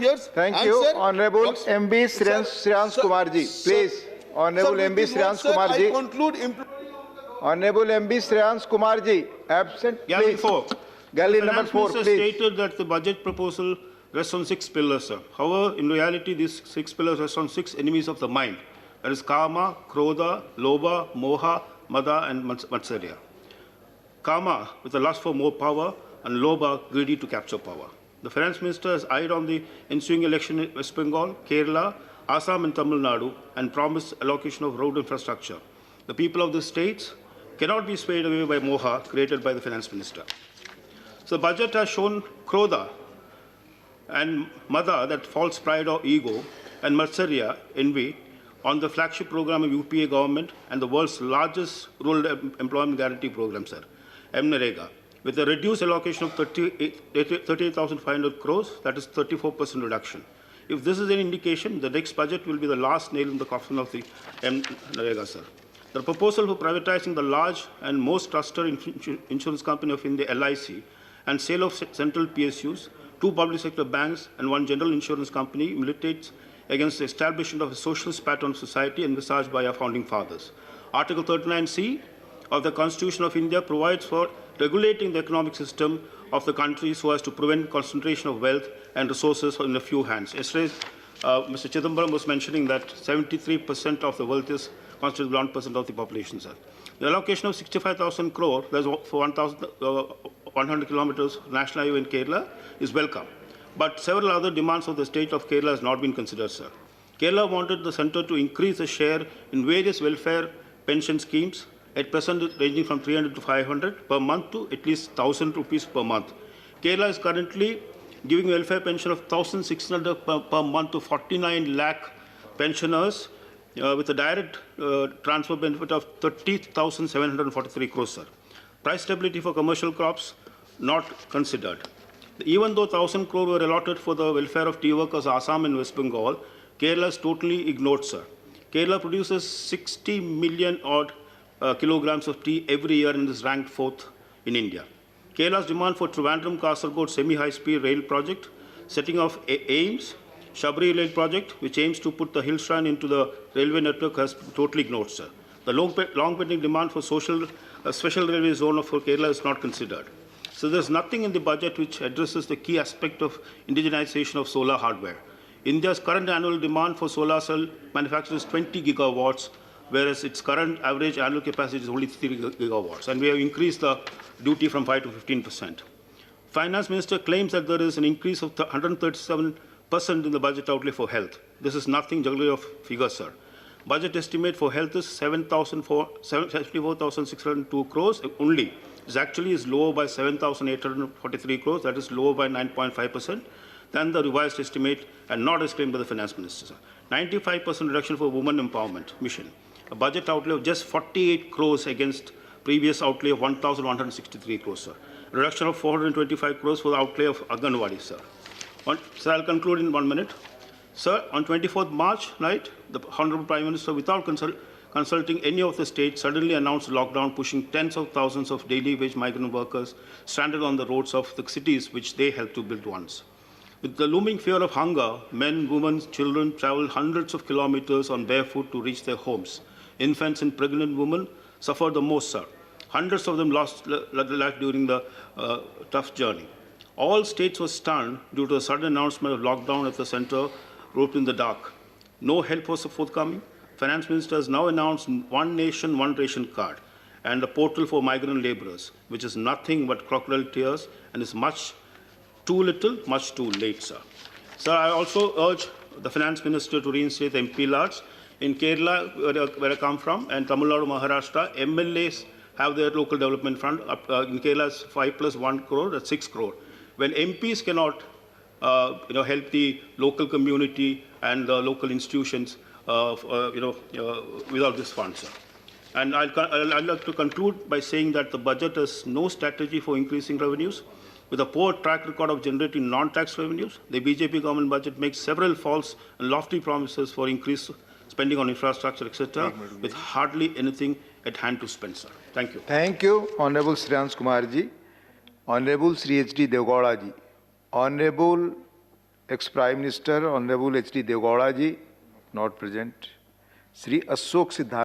years. Thank And you. sir, Honorable what- MB Shreyans Sir, Kumar ji, sir, please. Honorable sir, MB with this Shreyans word, sir, Kumar ji. I conclude. Honorable MB Shreyans Kumar ji, absent, Gallery please. 4. Gallery The number Finance 4, Minister please. stated that the budget proposal rests on 6 pillars, sir. However, in reality, these 6 pillars rest on 6 enemies of the mind. That is Kama, Krodha, Lobha, Moha, Mada, and Matsarya. Kama, with a lust for more power, and Lobha, greedy to capture power. The Finance Minister has eyed on the ensuing election in West Bengal, Kerala, Assam, and Tamil Nadu, and promised allocation of road infrastructure. The people of the states cannot be swayed away by moha created by the Finance Minister. So the budget has shown Krodha and Mada, that false pride or ego, and Matsarya, envy, on the flagship program of UPA government and the world's largest rural employment guarantee program, sir, MNREGA, with a reduced allocation of 38,500 crores, that is 34% reduction. If this is an indication, the next budget will be the last nail in the coffin of the MNREGA, sir. The proposal for privatizing the large and most trusted insurance company of India, LIC, and sale of central PSUs, 2 public sector banks, and 1 general insurance company militates against the establishment of a socialist pattern of society envisaged by our founding fathers. Article 39C of the Constitution of India provides for regulating the economic system of the country so as to prevent concentration of wealth and resources in a few hands. Yesterday, Mr. Chidambaram was mentioning that 73% of the wealth is constitutes 1% of the population, sir. The allocation of 65,000 crore, that's for 1,100 kilometers national highway in Kerala, is welcome. But several other demands of the state of Kerala has not been considered, sir. Kerala wanted the centre to increase the share in various welfare pension schemes, at present ranging from 300 to 500 per month to at least 1,000 rupees per month. Kerala is currently giving welfare pension of 1,600 per month to 49 lakh pensioners, with a direct transfer benefit of 30,743 crores, sir. Price stability for commercial crops not considered. Even though 1,000 crore were allotted for the welfare of tea workers, Assam and West Bengal, Kerala is totally ignored, sir. Kerala produces 60 million odd kilograms of tea every year and is ranked 4th in India. Kerala's demand for Trivandrum-Kasaragod semi-high-speed rail project, setting off AIMS, Shabri Rail project, which aims to put the hill shrine into the railway network, has totally ignored, sir. The long-pending demand for special railway zone for Kerala is not considered. So there's nothing in the budget which addresses the key aspect of indigenization of solar hardware. India's current annual demand for solar cell manufacture is 20 gigawatts, whereas its current average annual capacity is only 3 gigawatts. And we have increased the duty from 5 to 15%. Finance Minister claims that there is an increase of 137% in the budget outlay for health. This is nothing jugglery of figures, sir. Budget estimate for health is 74,602 crores only. This actually is lower by 7,843 crores. That is lower by 9.5% than the revised estimate and not as claimed by the Finance Minister, sir. 95% reduction for Women Empowerment Mission. A budget outlay of just 48 crores against previous outlay of 1,163 crores, sir. A reduction of 425 crores for the outlay of Anganwadi, sir. Sir, I'll conclude in 1 minute. Sir, on 24th March night, the Honorable Prime Minister, without consulting any of the states, suddenly announced lockdown, pushing tens of thousands of daily wage migrant workers stranded on the roads of the cities which they helped to build once. With the looming fear of hunger, men, women, children traveled hundreds of kilometers on barefoot to reach their homes. Infants and pregnant women suffered the most, sir. Hundreds of them lost life during the tough journey. All states were stunned due to the sudden announcement of lockdown at the center, roped in the dark. No help was forthcoming. Finance Minister has now announced One Nation, One Ration card and a portal for migrant laborers, which is nothing but crocodile tears and is much too little, much too late, sir. Sir, I also urge the Finance Minister to reinstate the MP Lards. In Kerala, where I come from, and Tamil Nadu, Maharashtra, MLAs have their local development fund. In Kerala, 5 plus 1 crore, that's 6 crore. When MPs cannot help the local community and the local institutions without this fund, sir. And I'd like to conclude by saying that the budget has no strategy for increasing revenues. With a poor track record of generating non-tax revenues, the BJP government budget makes several false and lofty promises for increased spending on infrastructure, etc., with hardly anything at hand to spend, sir. Thank you. Thank you, Honorable Shreyans Kumar ji. Honorable Sri H.D. Devgowda ji. Honorable ex-Prime Minister Honorable H.D. Devgowda ji, not present. Sri Ashok Siddharth